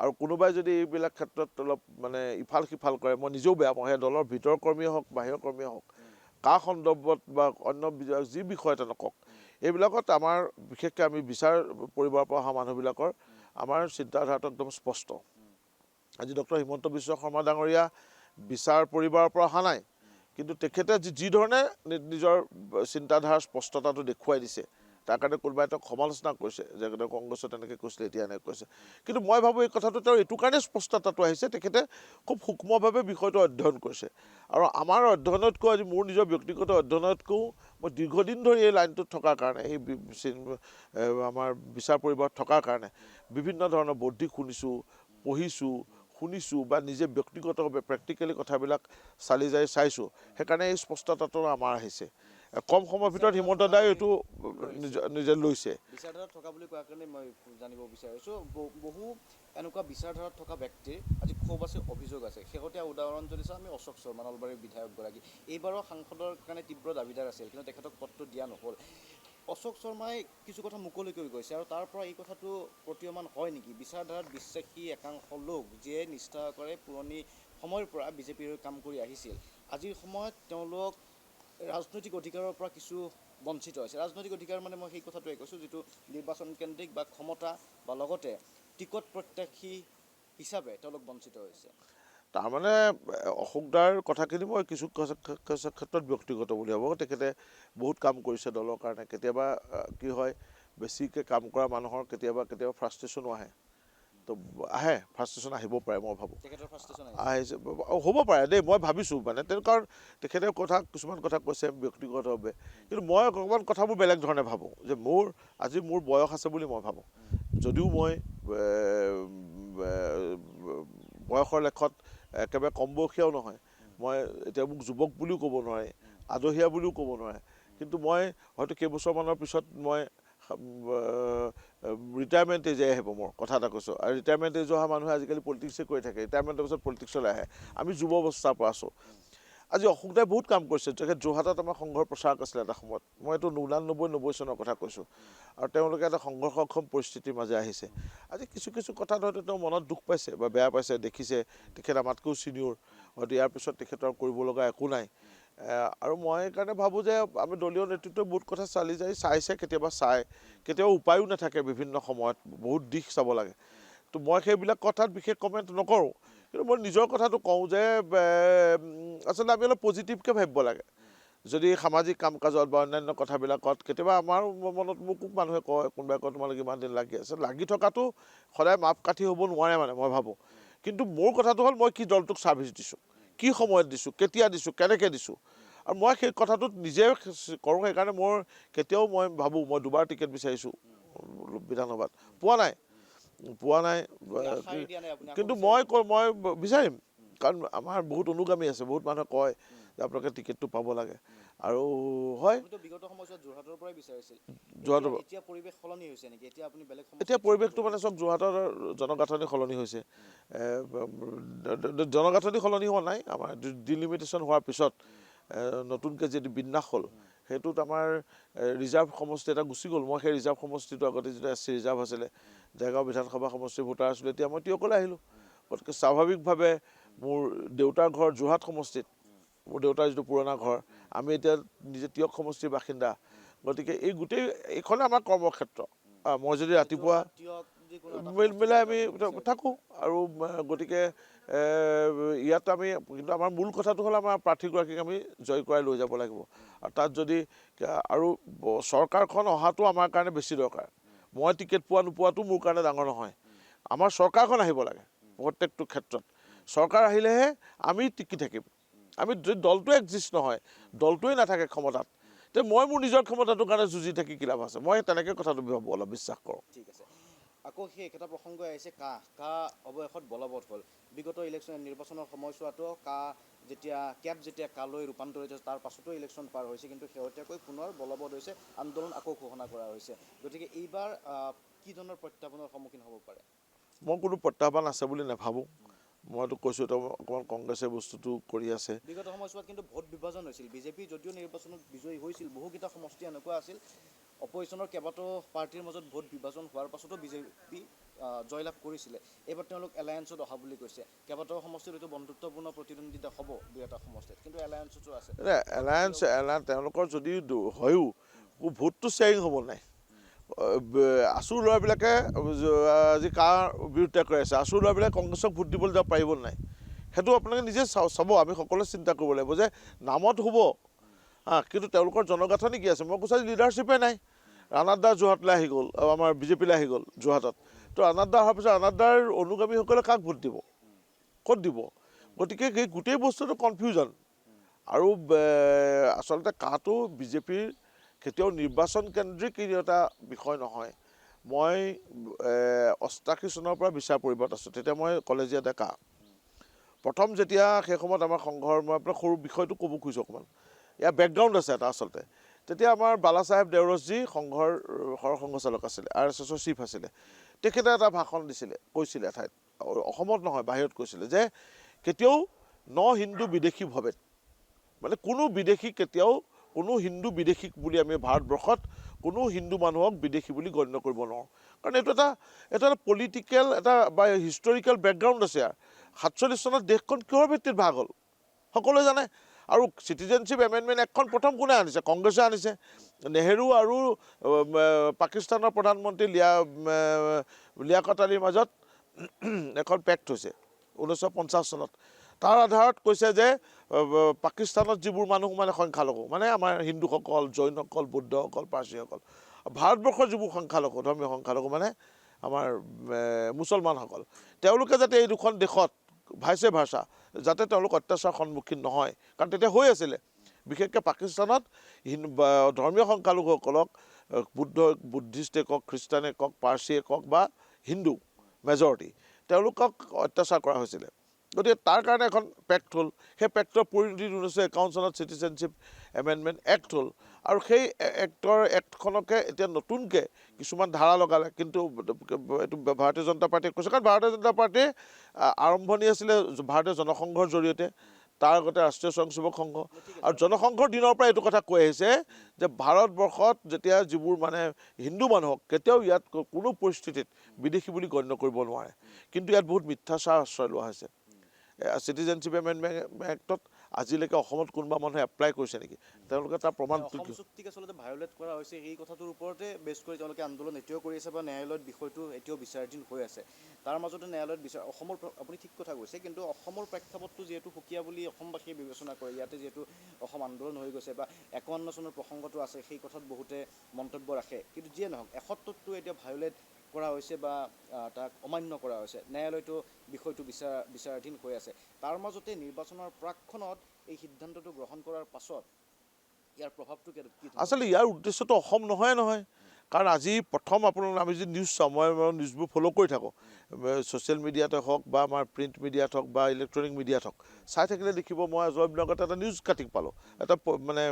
আৰু কোনোবাই যদি এইবিলাক ক্ষেত্ৰত অলপ মানে ইফাল সিফাল কৰে, মই নিজেও বেয়া পাওঁ। সেই দলৰ ভিতৰৰ কৰ্মীয়ে হওক, বাহিৰৰ কৰ্মীয়ে হওক, কা সন্দৰ্ভত বা অন্য যি বিষয়তে নকওক, এইবিলাকত আমাৰ বিশেষকৈ আমি বিচাৰ পৰিবাৰৰ পৰা অহা মানুহবিলাকৰ আমাৰ চিন্তাধাৰাটো একদম স্পষ্ট। আজি ডক্টৰ হিমন্ত বিশ্ব শৰ্মা ডাঙৰীয়া বিচাৰ পৰিবাৰৰ পৰা অহা নাই, কিন্তু তেখেতে যি ধৰণে নিজৰ চিন্তাধাৰাৰ স্পষ্টতাটো দেখুৱাই দিছে, তাৰ কাৰণে কোনোবাই তেওঁক সমালোচনা কৰিছে যে কংগ্ৰেছত তেনেকৈ কৈছিলে, এতিয়া এনেকৈ কৈছে। কিন্তু মই ভাবোঁ এই কথাটো তেওঁৰ এইটো কাৰণেই স্পষ্টতাটো আহিছে, তেখেতে খুব সূক্ষ্মভাৱে বিষয়টো অধ্যয়ন কৰিছে। আৰু আমাৰ অধ্যয়নতকৈ, আজি মোৰ নিজৰ ব্যক্তিগত অধ্যয়নতকৈও মই দীৰ্ঘদিন ধৰি এই লাইনটোত থকাৰ কাৰণে, এই আমাৰ বিচাৰ পৰিবাৰত থকাৰ কাৰণে বিভিন্ন ধৰণৰ বৌদ্ধিক পঢ়িছোঁ, শুনিছোঁ, বা নিজে ব্যক্তিগতভাৱে প্ৰেক্টিকেলি কথাবিলাক চালি যাই চাইছোঁ। সেইকাৰণে এই স্পষ্টতাটো আমাৰ আহিছে। কম সময়ৰ ভিতৰত হিমন্ত দাই এইটো নিজে লৈছে। বিচাৰধাৰাত থকা বুলি কোৱাৰ কাৰণে মই জানিব বিচাৰিছোঁ, বহু এনেকুৱা বিচাৰধাৰাত থকা ব্যক্তিৰ আজি ক্ষোভ আছে, অভিযোগ আছে। শেহতীয়া উদাহৰণ যদি চাওঁ, আমি অশোক শৰ্মা, নলবাৰীৰ বিধায়কগৰাকী এইবাৰৰ সাংসদৰ কাৰণে তীব্ৰ দাবীদাৰ আছিল, কিন্তু তেখেতক পদটো দিয়া নহ'ল। অশোক শৰ্মাই কিছু কথা মুকলি কৰি গৈছে আৰু তাৰ পৰা এই কথাটো প্ৰতীয়মান হয় নেকি বিচাৰধাৰাত বিশ্বাসী একাংশ লোক যিয়ে নিষ্ঠা কৰে পুৰণি সময়ৰ পৰা বিজেপিৰ হৈ কাম কৰি আহিছিল আজিৰ সময়ত তেওঁলোক ৰাজনৈতিক অধিকাৰৰ পৰা কিছু বঞ্চিত হৈছে ৰাজনৈতিক অধিকাৰ মানে মই সেই কথাটোৱে কৈছোঁ যিটো নিৰ্বাচন কেন্দ্ৰিক বা ক্ষমতা বা লগতে টিকট প্ৰত্যাশী হিচাপে তেওঁলোক বঞ্চিত হৈছে তাৰমানে অশোকদাৰ কথাখিনি মই কিছু ক্ষেত্ৰত ব্যক্তিগত বুলি ভাবোঁ তেখেতে বহুত কাম কৰিছে দলৰ কাৰণে কেতিয়াবা কি হয় বেছিকৈ কাম কৰা মানুহৰ কেতিয়াবা ফ্ৰাষ্ট্ৰেশ্যনো আহে তো আহে ফ্ৰাষ্ট্ৰেশ্যন আহিব পাৰে মই ভাবোঁ তেখেতৰ ফ্ৰাষ্ট্ৰেশ্যন আহিছে হ'ব পাৰে দেই মই ভাবিছোঁ মানে কাৰণ তেখেতে কিছুমান কথা কৈছে ব্যক্তিগতভাৱে কিন্তু মই অকণমান কথাবোৰ বেলেগ ধৰণে ভাবোঁ যে আজি মোৰ বয়স আছে বুলি মই ভাবোঁ যদিও মই বয়সৰ লেখত একেবাৰে কম বয়সীয়াও নহয় মই এতিয়া মোক যুৱক বুলিও ক'ব নোৱাৰে আদহীয়া বুলিও ক'ব নোৱাৰে কিন্তু মই হয়তো কেইবছৰমানৰ পিছত মই ৰিটায়াৰমেণ্ট এজে আহিব মোৰ কথা এটা কৈছোঁ আৰু ৰিটায়াৰমেণ্ট এজ অহা মানুহে আজিকালি পলিটিক্সে কৰি থাকে ৰিটায়াৰমেণ্টৰ পিছত পলিটিক্সলৈ আহে আমি যুৱ অৱস্থাৰ পৰা আছোঁ আজি অশোকদাই বহুত কাম কৰিছে তেখেত যোৰহাটত আমাৰ সংঘৰ প্ৰচাৰক আছিলে এটা সময়ত মই এইটো 89 চনৰ কথা কৈছোঁ আৰু তেওঁলোকে এটা সংঘৰ্ষক্ষম পৰিস্থিতিৰ মাজে আহিছে আজি কিছু কথাত হয়তো তেওঁ মনত দুখ পাইছে বা বেয়া পাইছে দেখিছে তেখেত আমাতকৈও ছিনিয়ৰ হয়তো ইয়াৰ পিছত তেখেতৰ কৰিব লগা একো নাই আৰু মই সেইকাৰণে ভাবোঁ যে আমি দলীয় নেতৃত্বই বহুত কথা চাইছে কেতিয়াবা কেতিয়াবা উপায়ো নাথাকে বিভিন্ন সময়ত বহুত দিশ চাব লাগে তো মই সেইবিলাক কথাত বিশেষ কমেণ্ট নকৰোঁ কিন্তু মই নিজৰ কথাটো কওঁ যে আচলতে আমি অলপ পজিটিভকৈ ভাবিব লাগে যদি সামাজিক কাম কাজত বা অন্যান্য কথাবিলাকত কেতিয়াবা আমাৰ মনত মোকো মানুহে কয় কোনোবাই কয় তোমালোকে ইমান দিন লাগি আছে লাগি থকাটো সদায় মাপকাঠি হ'ব নোৱাৰে মানে মই ভাবোঁ কিন্তু মোৰ কথাটো হ'ল মই কি দলটোক ছাৰ্ভিচ দিছোঁ কি সময়ত দিছোঁ কেতিয়া দিছোঁ কেনেকৈ দিছোঁ আৰু মই সেই কথাটোত নিজে কৰোঁ সেইকাৰণে মই ভাবোঁ মই 2বাৰ টিকেট বিচাৰিছোঁ বিধানসভাত পোৱা নাই কিন্তু মই বিচাৰিম কাৰণ আমাৰ বহুত অনুগামী আছে বহুত মানুহে কয় যে আপোনালোকে টিকেটটো পাব লাগে আৰু হয় বিগত সময়ছোৱাত যোৰহাটৰ পৰাই বিচাৰিছিল যোৰহাটৰ এতিয়া পৰিৱেশ সলনি হৈছে নেকি এতিয়া আপুনি বেলেগ এতিয়া পৰিৱেশটো মানে চাওক যোৰহাটৰ জনগাঁথনি সলনি হৈছে জনগাঁথনি সলনি হোৱা নাই আমাৰ ডিলিমিটেশ্যন হোৱাৰ পিছত নতুনকৈ যিটো বিন্যাস হ'ল সেইটোত আমাৰ ৰিজাৰ্ভ সমষ্টি এটা গুচি গ'ল মই সেই ৰিজাৰ্ভ সমষ্টিটো আগতে যিটো SC ৰিজাৰ্ভ আছিলে জয়গাঁও বিধানসভা সমষ্টিৰ ভোটাৰ আছিলোঁ এতিয়া মই তিয়কলৈ আহিলোঁ গতিকে স্বাভাৱিকভাৱে মোৰ দেউতাৰ ঘৰ যোৰহাট সমষ্টিত মোৰ দেউতাৰ যিটো পুৰণা ঘৰ আমি এতিয়া নিজে তিয়ক সমষ্টিৰ বাসিন্দা গতিকে এইখনে আমাৰ কৰ্মক্ষেত্ৰ মই যদি ৰাতিপুৱা মিলাই আমি থাকোঁ আৰু গতিকে ইয়াত আমি কিন্তু আমাৰ মূল কথাটো হ'ল আমাৰ প্ৰাৰ্থীগৰাকীক আমি জয় কৰাই লৈ যাব লাগিব আৰু তাত যদি আৰু চৰকাৰখন অহাটো আমাৰ কাৰণে বেছি দৰকাৰ মই টিকেট নোপোৱাটো মোৰ কাৰণে ডাঙৰ নহয় আমাৰ চৰকাৰখন আহিব লাগে প্ৰত্যেকটো ক্ষেত্ৰত চৰকাৰ আহিলেহে আমি টিকি থাকিম আমি যদি দলটোৱে একজিষ্ট নহয় দলটোৱে নাথাকে ক্ষমতাত তে মই মোৰ নিজৰ ক্ষমতাটোৰ কাৰণে যুঁজি থাকি কি লাভ আছে মই তেনেকৈ কথাটো ভাবোঁ অলপ বিশ্বাস কৰোঁ ঠিক আছে আকৌ সেই একেটা প্ৰসংগ আহিছে কা অৱশেষত বলবৎ হ'ল বিগত নিৰ্বাচনৰ সময়ছোৱাতো কেব যেতিয়া কালৈ ৰূপান্তৰিত হৈছে তাৰ পাছতো ইলেকশ্যন পাৰ হৈছে কিন্তু শেহতীয়াকৈ পুনৰ বলবৎ হৈছে আন্দোলন আকৌ ঘোষণা কৰা হৈছে গতিকে এইবাৰ কি ধৰণৰ প্ৰত্যাহ্বানৰ সন্মুখীন হ'ব পাৰে মই কোনো প্ৰত্যাহ্বান আছে বুলি নাভাবোঁ মইতো কৈছোঁ অকণমান কংগ্ৰেছে বস্তুটো কৰি আছে বিগত সময়ছোৱাত কিন্তু ভোট বিভাজন হৈছিল বিজেপি যদিও নিৰ্বাচনত বিজয়ী হৈছিল বহুকেইটা সমষ্টি এনেকুৱা আছিল অপজিশ্যনৰ কেইবাটাও পাৰ্টীৰ মাজত ভোট বিভাজন হোৱাৰ পাছতো বিজেপি জয়লাভ কৰিছিলে এইবাৰ তেওঁলোক এলায়েন্সত অহা বুলি কৈছে কেইবাটাও সমষ্টিত এইটো বন্ধুত্বপূৰ্ণ প্ৰতিদ্বন্দ্বিতা হ'ব দুই এটা সমষ্টিত কিন্তু এলায়েন্সতো আছে এলায়েন্স তেওঁলোকৰ যদি হয়ো ভোটটো শ্বেয়াৰিং হ'ব নাই আছুৰ ল'ৰাবিলাকে আজি কাৰ বিৰুদ্ধে কৰি আছে আছুৰ ল'ৰাবিলাকে কংগ্ৰেছক ভোট দিবলৈ যাব পাৰিব নাই সেইটো আপোনালোকে নিজে চাব আমি সকলোৱে চিন্তা কৰিব লাগিব যে নামত হ'ব কিন্তু তেওঁলোকৰ জনগাঁথনি কি আছে মই কৈছোঁ লিডাৰশ্বিপে নাই ৰাণাদা যোৰহাটলৈ আহি গ'ল আমাৰ বিজেপিলৈ আহি গ'ল যোৰহাটত তো ৰাণাদা অহাৰ পিছত ৰাণাদাৰ অনুগামীসকলে কাক ভোট দিব ক'ত দিব গতিকে সেই গোটেই বস্তুটো কনফিউজন আৰু আচলতে কাটো বিজেপিৰ কেতিয়াও নিৰ্বাচন কেন্দ্ৰিক এটা বিষয় নহয় মই 88 চনৰ পৰা বিচাৰ পৰিবাৰত আছোঁ তেতিয়া মই কলেজীয়া ডেকা প্ৰথম যেতিয়া সেই সময়ত আমাৰ সংঘৰ মই আপোনাৰ সৰু বিষয়টো ক'ব খোজোঁ অকণমান ইয়াৰ বেকগ্ৰাউণ্ড আছে এটা আচলতে তেতিয়া আমাৰ বালাচাহেব দেওৰছজী সংঘৰ সৰসংঘচালক আছিলে RSSৰ চিফ আছিলে তেখেতে এটা ভাষণ কৈছিলে এঠাইত অসমত নহয় বাহিৰত কৈছিলে যে কেতিয়াও হিন্দু বিদেশী ভৱেত মানে কোনো বিদেশী কেতিয়াও কোনো হিন্দু বিদেশীক বুলি আমি ভাৰতবৰ্ষত কোনো হিন্দু মানুহক বিদেশী বুলি গণ্য কৰিব নোৱাৰোঁ কাৰণ এইটো এটা পলিটিকেল এটা বা হিষ্টৰিকেল বেকগ্ৰাউণ্ড আছে ইয়াৰ 47 চনত দেশখন কিহৰ ভিত্তিত ভাগ হ'ল সকলোৱে জানে আৰু চিটিজেনশ্বিপ এমেণ্ডমেণ্ট এক্টখন প্ৰথম কোনে আনিছে কংগ্ৰেছে আনিছে নেহেৰু আৰু পাকিস্তানৰ প্ৰধানমন্ত্ৰী লিয়াকত আলীৰ মাজত এখন পেক্ট হৈছে 1950 চনত তাৰ আধাৰত কৈছে যে পাকিস্তানত যিবোৰ মানুহ মানে সংখ্যালঘু মানে আমাৰ হিন্দুসকল জৈনসকল বুদ্ধসকল পাৰ্চীসকল ভাৰতবৰ্ষৰ যিবোৰ সংখ্যালঘু ধৰ্মীয় সংখ্যালঘু মানে আমাৰ মুছলমানসকল তেওঁলোকে যাতে এই দুখন দেশত ভাইচে ভাষা যাতে তেওঁলোক অত্যাচাৰৰ সন্মুখীন নহয় কাৰণ তেতিয়া হৈ আছিলে বিশেষকৈ পাকিস্তানত ধৰ্মীয় সংখ্যালঘুসকলক বুদ্ধিষ্টে কওক খ্ৰীষ্টানে কওক পাৰ্চীয়ে কওক বা হিন্দু মেজৰিটি তেওঁলোকক অত্যাচাৰ কৰা হৈছিলে গতিকে তাৰ কাৰণে এখন পেক্ট হ'ল সেই পেক্টৰ পৰিণতি 1951 চনত চিটিজেনশ্বিপ এমেণ্ডমেণ্ট এক্ট হ'ল আৰু সেই এক্টখনকে এতিয়া নতুনকৈ কিছুমান ধাৰা লগালে কিন্তু এইটো ভাৰতীয় জনতা পাৰ্টীয়ে কৈছে কাৰণ ভাৰতীয় জনতা পাৰ্টীৰ আৰম্ভণি আছিলে ভাৰতীয় জনসংঘৰ জৰিয়তে তাৰ আগতে ৰাষ্ট্ৰীয় স্বয়ংসেৱক সংঘ আৰু জনসংঘৰ দিনৰ পৰা এইটো কথা কৈ আহিছে যে ভাৰতবৰ্ষত যেতিয়া যিবোৰ মানে হিন্দু মানুহক কেতিয়াও ইয়াত কোনো পৰিস্থিতিত বিদেশী বুলি গণ্য কৰিব নোৱাৰে কিন্তু ইয়াত বহুত মিথ্যাচাৰ আশ্ৰয় লোৱা হৈছে চিটিজেনশ্বিপ এমেণ্ডমেণ্ট এক্টত আজিলৈকে অসমত কোনোবা মানুহে এপ্লাই কৰিছে নেকি তেওঁলোকে তাৰ প্ৰমাণটো অসম চুক্তিক আচলতে ভায়োলেট কৰা হৈছে এই কথাটোৰ ওপৰতে বেছ কৰি তেওঁলোকে আন্দোলন এতিয়াও কৰি আছে বা ন্যায়ালয়ত বিষয়টো এতিয়াও বিচাৰাধীন হৈ আছে তাৰ মাজতে ন্যায়ালয়ত অসমৰ আপুনি ঠিক কথা কৈছে কিন্তু অসমৰ প্ৰেক্ষাপটটো যিহেতু সুকীয়া বুলি অসমবাসীয়ে বিবেচনা কৰে ইয়াতে যিহেতু অসম আন্দোলন হৈ গৈছে বা 51 চনৰ প্ৰসংগটো আছে সেই কথাত বহুতে মন্তব্য ৰাখে কিন্তু যিয়ে নহওক 71টো এতিয়া ভায়োলেট কৰা হৈছে বা তাক অমান্য কৰা হৈছে ন্যায়ালয়টো বিষয়টো বিচাৰাধীন হৈ আছে তাৰ মাজতে নিৰ্বাচনৰ প্ৰাকখনত এই সিদ্ধান্তটো গ্ৰহণ কৰাৰ পাছত ইয়াৰ প্ৰভাৱটো কি আচলতে ইয়াৰ উদ্দেশ্যটো অসম নহয় কাৰণ আজি প্ৰথম আপোনালোক আমি যদি নিউজ চাওঁ মই নিউজবোৰ ফ'ল' কৰি থাকোঁ ছ'চিয়েল মিডিয়াতে হওক বা আমাৰ প্ৰিণ্ট মিডিয়াত হওক বা ইলেক্ট্ৰনিক মিডিয়াত হওক চাই থাকিলে দেখিব মই জয়বিলাকত এটা নিউজ কাটিং পালোঁ এটা মানে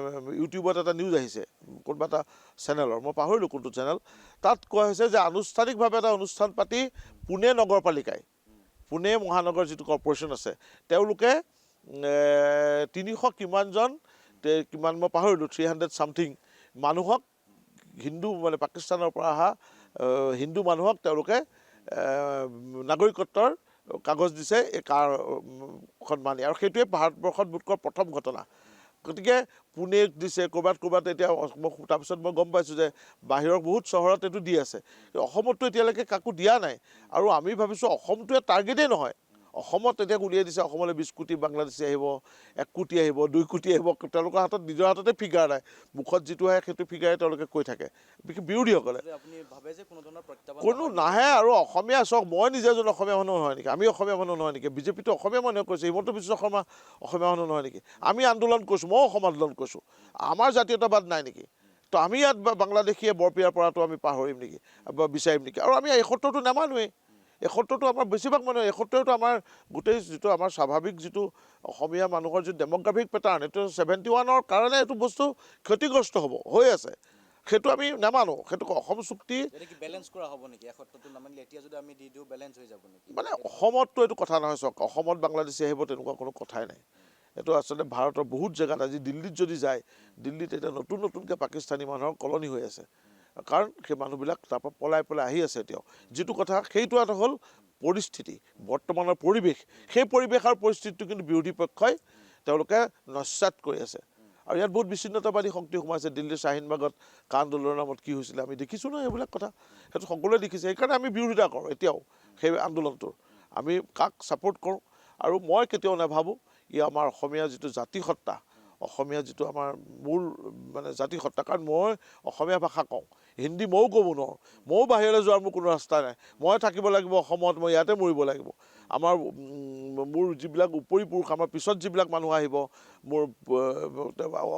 ইউটিউবত এটা নিউজ আহিছে কোনোবা এটা চেনেলৰ মই পাহৰিলোঁ কোনটো চেনেল তাত কোৱা হৈছে যে আনুষ্ঠানিকভাৱে এটা অনুষ্ঠান পাতি পুনে নগৰপালিকাই পুনে মহানগৰ যিটো কৰ্পৰেশ্যন আছে তেওঁলোকে 300 কিমানজন কিমান মই পাহৰিলোঁ 300 ছামথিং মানুহক হিন্দু মানে পাকিস্তানৰ পৰা অহা হিন্দু মানুহক তেওঁলোকে নাগৰিকত্বৰ কাগজ দিছে এই কাৰখন মানি আৰু সেইটোৱে ভাৰতবৰ্ষত বোধকৰা প্ৰথম ঘটনা গতিকে পুনেক দিছে ক'ৰবাত এতিয়া তাৰপিছত মই গম পাইছোঁ যে বাহিৰৰ বহুত চহৰত এইটো দি আছে অসমততো এতিয়ালৈকে কাকো দিয়া নাই আৰু আমি ভাবিছোঁ অসমটোৱে টাৰ্গেটেই নহয় অসমত এতিয়া উলিয়াই দিছে অসমলৈ 20 কোটি বাংলাদেশী আহিব 1 কোটি আহিব 2 কোটি আহিব তেওঁলোকৰ হাতত নিজৰ হাততে ফিগাৰ নাই মুখত যিটো আহে সেইটো ফিগাৰে তেওঁলোকে কৈ থাকে বিৰোধীসকলে কোনো নাহে আৰু অসমীয়া চাওক মই নিজে এজন অসমীয়া মানুহ নহয় নেকি আমি অসমীয়া মানুহ নহয় নেকি বিজেপিটো অসমীয়া মানুহে কৈছে হিমন্ত বিশ্ব শৰ্মা অসমীয়া মানুহ নহয় নেকি আমি আন্দোলন কৰিছোঁ ময়ো অসম আন্দোলন কৰিছোঁ আমাৰ জাতীয়তাবাদ নাই নেকি তো আমি ইয়াত বাংলাদেশীয়ে বৰপিয়াৰ পৰাটো আমি পাহৰিম নেকি বা বিচাৰিম নেকি আৰু আমি 71টো নামানোৱেই 71টো আমাৰ বেছিভাগ মানুহ 71টো আমাৰ গোটেই যিটো আমাৰ স্বাভাৱিক যিটো অসমীয়া মানুহৰ যিটো ডেম'গ্ৰাফিক পেটাৰ্ণ এইটো 71ৰ কাৰণে এইটো বস্তু ক্ষতিগ্ৰস্ত হ'ব হৈ আছে সেইটো আমি নামানো সেইটো অসম চুক্তি বেলেঞ্চ কৰা হ'ব নেকি 71টো নামানিলে এতিয়া যদি আমি দি দিওঁ বেলেঞ্চ হৈ যাব নেকি মানে অসমততো এইটো কথা নহয় চাওক অসমত বাংলাদেশী আহিব তেনেকুৱা কোনো কথাই নাই এইটো আচলতে ভাৰতৰ বহুত জেগাত আজি দিল্লীত যদি যায় দিল্লীত এতিয়া নতুনকৈ পাকিস্তানী মানুহৰ কলনি হৈ আছে কাৰণ সেই মানুহবিলাক তাৰপৰা পলাই আহি আছে এতিয়াও যিটো কথা সেইটো এটা হ'ল পৰিস্থিতি বৰ্তমানৰ পৰিৱেশ সেই পৰিৱেশ আৰু পৰিস্থিতিটো কিন্তু বিৰোধী পক্ষই তেওঁলোকে নস্যাৎ কৰি আছে আৰু ইয়াত বহুত বিচ্ছিন্নতাবাদী শক্তি সোমাইছে দিল্লীৰ শ্বাহিনবাগত কা আন্দোলনৰ নামত কি হৈছিলে আমি দেখিছোঁ নহয় এইবিলাক কথা সেইটো সকলোৱে দেখিছে সেইকাৰণে আমি বিৰোধিতা কৰোঁ এতিয়াও সেই আন্দোলনটোৰ আমি কাক ছাপোৰ্ট কৰোঁ আৰু মই কেতিয়াও নাভাবোঁ ই আমাৰ অসমীয়া যিটো জাতিসত্তা অসমীয়া যিটো আমাৰ মূল মানে জাতিসত্তা কাৰণ মই অসমীয়া ভাষা কওঁ হিন্দী ময়ো ক'ব নোৱাৰোঁ ময়ো বাহিৰলৈ যোৱাৰ মোৰ কোনো ৰাস্তা নাই মই থাকিব লাগিব অসমত মই ইয়াতে মৰিব লাগিব আমাৰ মোৰ যিবিলাক উপৰি পুৰুষ আমাৰ পিছত যিবিলাক মানুহ আহিব মোৰ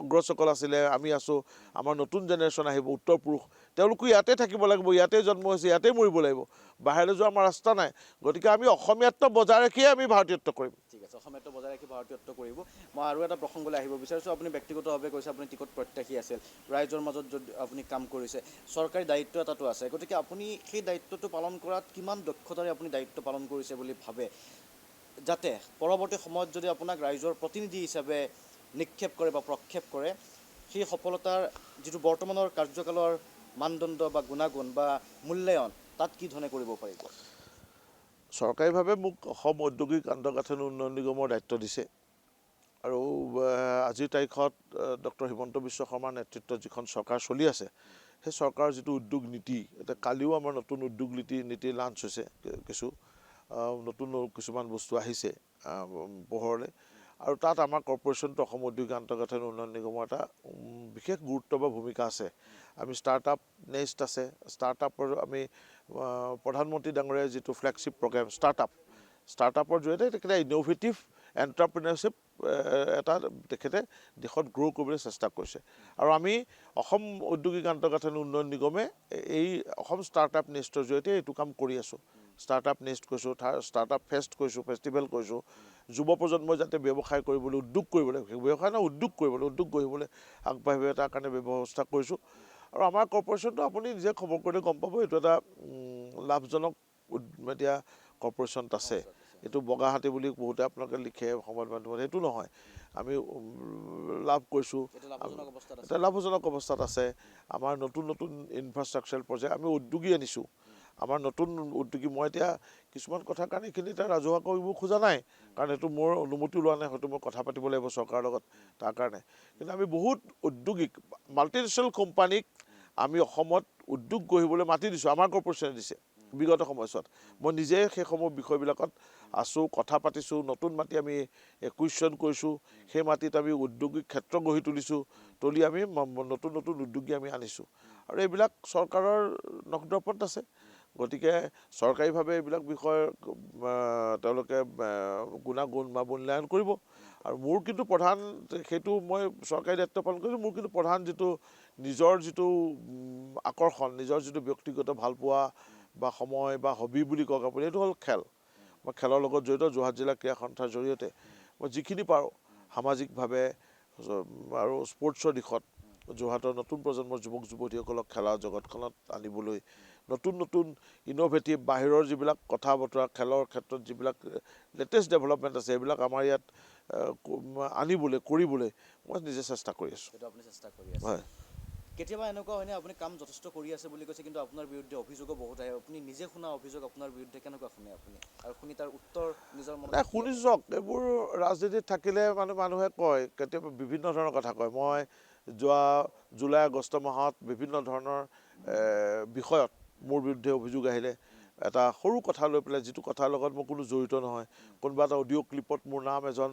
অগ্ৰজসকল আছিলে আমি আছোঁ আমাৰ নতুন জেনেৰেশ্যন আহিব উত্তৰ পুৰুষ তেওঁলোকো ইয়াতে থাকিব লাগিব ইয়াতে জন্ম হৈছে ইয়াতে মৰিব লাগিব বাহিৰলৈ যোৱা আমাৰ ৰাস্তা নাই গতিকে আমি অসমীয়াত্ব বজাই ৰাখিয়ে আমি ভাৰতীয়ত্ব কৰিম ঠিক আছে অসমীয়াত্ব বজাই ৰাখি ভাৰতীয়ত্ব কৰিব মই আৰু এটা প্ৰসংগলৈ আহিব বিচাৰিছোঁ আপুনি ব্যক্তিগতভাৱে কৈছে আপুনি টিকট প্ৰত্যাশী আছিল ৰাইজৰ মাজত যদি আপুনি কাম কৰিছে চৰকাৰী দায়িত্ব এটাতো আছে গতিকে আপুনি সেই দায়িত্বটো পালন কৰাত কিমান দক্ষতাৰে আপুনি দায়িত্ব পালন কৰিছে বুলি ভাবে যাতে পৰৱৰ্তী সময়ত যদি আপোনাক ৰাইজৰ প্ৰতিনিধি হিচাপে নিক্ষেপ কৰে বা প্ৰক্ষেপ কৰে সেই সফলতাৰ যিটো বৰ্তমানৰ কাৰ্যকালৰ মানদণ্ড বা গুণাগুণ বা মূল্যায়ন তাত কি ধৰণে কৰিব পাৰিব? চৰকাৰীভাৱে মোক অসম ঔদ্যোগিক আন্তঃগাঁথনি উন্নয়ন নিগমৰ দায়িত্ব দিছে আৰু আজিৰ তাৰিখত ডক্টৰ হিমন্ত বিশ্ব শৰ্মাৰ নেতৃত্বত যিখন চৰকাৰ চলি আছে সেই চৰকাৰৰ যিটো উদ্যোগ নীতি, এতিয়া কালিও আমাৰ নতুন উদ্যোগ নীতি লাঞ্চ হৈছে, নতুন কিছুমান বস্তু আহিছে পোহৰলৈ, আৰু তাত আমাৰ কৰ্পৰেশ্যনটো অসম ঔদ্যোগিক আন্তঃগাঁথনি উন্নয়ন নিগমৰ এটা বিশেষ গুৰুত্ব বা ভূমিকা আছে। আমি ষ্টাৰ্টআপ নেক্সট আছে, ষ্টাৰ্টআপৰ আমি প্ৰধানমন্ত্ৰী ডাঙৰীয়াৰ যিটো ফ্লেগশ্বিপ প্ৰগ্ৰেম ষ্টাৰ্টআপৰ জৰিয়তে তেখেতে ইন'ভেটিভ এণ্টাৰপ্ৰিনাৰশ্বিপ এটা তেখেতে দেশত গ্ৰ' কৰিবলৈ চেষ্টা কৰিছে। আৰু আমি অসম ঔদ্যোগিক আন্তঃগাঁথনি উন্নয়ন নিগমে এই অসম ষ্টাৰ্টআপ নেক্সটৰ জৰিয়তে এইটো কাম কৰি আছোঁ। ষ্টাৰ্টআপ নেক্সট কৰিছোঁ, ষ্টাৰ্টআপ ফেষ্ট কৰিছোঁ, ফেষ্টিভেল কৰিছোঁ, যুৱ প্ৰজন্মই যাতে ব্যৱসায় কৰিবলৈ উদ্যোগ কৰিবলৈ আগবাঢ়িব তাৰ কাৰণে ব্যৱস্থা কৰিছোঁ। আৰু আমাৰ কৰ্পৰেশ্যনটো আপুনি নিজে খবৰ কৰিলে গম পাব, এইটো এটা লাভজনক এতিয়া কৰ্পৰেশ্যনত আছে। এইটো বগাহাটী বুলি বহুতে আপোনালোকে লিখে সংবাদ মাধ্যমত, সেইটো নহয়। আমি লাভ কৰিছোঁ, এটা লাভজনক অৱস্থাত আছে। আমাৰ নতুন নতুন ইনফ্ৰাষ্ট্ৰাকচাৰ প্ৰজেক্ট আমি উদ্যোগী আনিছোঁ। আমাৰ নতুন উদ্যোগী, মই এতিয়া কিছুমান কথাৰ কাৰণে এইখিনি এতিয়া ৰাজহুৱা কৰিব খোজা নাই, কাৰণ এইটো মোৰ অনুমতি লোৱা নাই, হয়তো মই কথা পাতিব লাগিব চৰকাৰৰ লগত তাৰ কাৰণে। কিন্তু আমি বহুত উদ্যোগিক মাল্টিনেশ্যনেল কোম্পানীক আমি অসমত উদ্যোগ গঢ়িবলৈ মাতি দিছোঁ, আমাৰ কৰ্পৰেশ্যনে দিছে বিগত সময়ছোৱাত। মই নিজে সেইসমূহ বিষয়বিলাকত আছোঁ, কথা পাতিছোঁ, নতুন মাটি আমি একুইশ্যন কৰিছোঁ, সেই মাটিত আমি উদ্যোগিক ক্ষেত্ৰ গঢ়ি তুলি আমি নতুন নতুন উদ্যোগী আমি আনিছোঁ। আৰু এইবিলাক চৰকাৰৰ নখদৰ্পণত আছে, গতিকে চৰকাৰীভাৱে এইবিলাক বিষয় তেওঁলোকে গুণাগুণ বা মূল্যায়ন কৰিব। আৰু মোৰ কিন্তু প্ৰধান সেইটো মই চৰকাৰী দায়িত্ব পালন কৰিছোঁ, মোৰ কিন্তু প্ৰধান নিজৰ যিটো আকৰ্ষণ, নিজৰ যিটো ব্যক্তিগত ভালপোৱা বা সময় বা হবি বুলি কওক আপুনি, এইটো হ'ল খেল। মই খেলৰ লগত জড়িত। যোৰহাট জিলা ক্ৰীড়া সন্থাৰ জৰিয়তে মই যিখিনি পাৰোঁ সামাজিকভাৱে আৰু স্পৰ্টছৰ দিশত যোৰহাটৰ নতুন প্ৰজন্মৰ যুৱক যুৱতীসকলক খেলা জগতখনত আনিবলৈ, নতুন নতুন ইন'ভেটিভ বাহিৰৰ যিবিলাক কথা বতৰা খেলৰ ক্ষেত্ৰত যিবিলাক লেটেষ্ট ডেভেলপমেণ্ট আছে সেইবিলাক আমাৰ ইয়াত আনিবলৈ কৰিবলৈ মই নিজে চেষ্টা কৰি আছোঁ। হয়, কেতিয়াবা এনেকুৱা হয়নে আপুনি কাম যথেষ্ট কৰি আছে বুলি কৈছে, কিন্তু আপোনাৰ বিৰুদ্ধে অভিযোগো বহুত আহে, আপুনি নিজে শুনা অভিযোগ আপোনাৰ বিৰুদ্ধে কেনেকুৱা শুনে আপুনি, আৰু শুনি তাৰ উত্তৰ নিজৰ মনত? শুনি চাওক, এইবোৰ ৰাজনীতিত থাকিলে মানুহে কয়, কেতিয়াবা বিভিন্ন ধৰণৰ কথা কয়। মই যোৱা জুলাই আগষ্ট মাহত বিভিন্ন ধৰণৰ বিষয়ত মোৰ বিৰুদ্ধে অভিযোগ আহিলে, এটা সৰু কথা লৈ পেলাই, যিটো কথাৰ লগত মই কোনো জড়িত নহয়, কোনোবা এটা অডিঅ' ক্লিপত মোৰ নাম এজন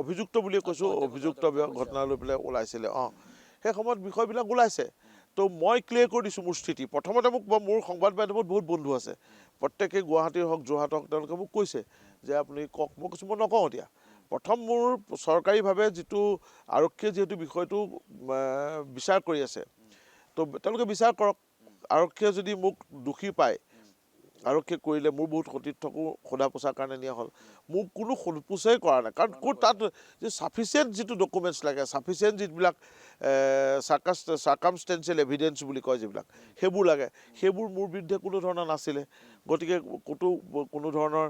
অভিযুক্ত বুলিয়ে কৈছোঁ, অভিযুক্ত ঘটনা লৈ পেলাই ওলাইছিলে। সেই সময়ত বিষয়বিলাক ওলাইছে, তো মই ক্লিয়াৰ কৰি দিছোঁ মোৰ স্থিতি। প্ৰথমতে মোৰ সংবাদ মাধ্যমত বহুত বন্ধু আছে, প্ৰত্যেকেই গুৱাহাটীৰ হওক যোৰহাট হওক, তেওঁলোকে মোক কৈছে যে আপুনি কওক। মই কৈছোঁ মই নকওঁ এতিয়া। প্ৰথম মোৰ চৰকাৰীভাৱে যিটো আৰক্ষীয়ে যিহেতু বিষয়টো বিচাৰ কৰি আছে, তো তেওঁলোকে বিচাৰ কৰক। আৰক্ষীয়ে যদি মোক দোষী পায়, আৰক্ষীয়ে কৰিলে মোৰ বহুত সতীৰ্থকো সোধা পোছাৰ কাৰণে নিয়া হ'ল, মোক কোনো সোধপোছাই কৰা নাই, কাৰণ ক'ত তাত যে ছাফিচিয়েণ্ট যিটো ডকুমেণ্টছ লাগে, ছাফিচিয়েণ্ট যিবিলাক চাৰ্কামষ্টেঞ্চিয়েল এভিডেঞ্চ বুলি কয় যিবিলাক, সেইবোৰ লাগে, সেইবোৰ মোৰ বিৰুদ্ধে কোনো ধৰণৰ নাছিলে। গতিকে কোনো ধৰণৰ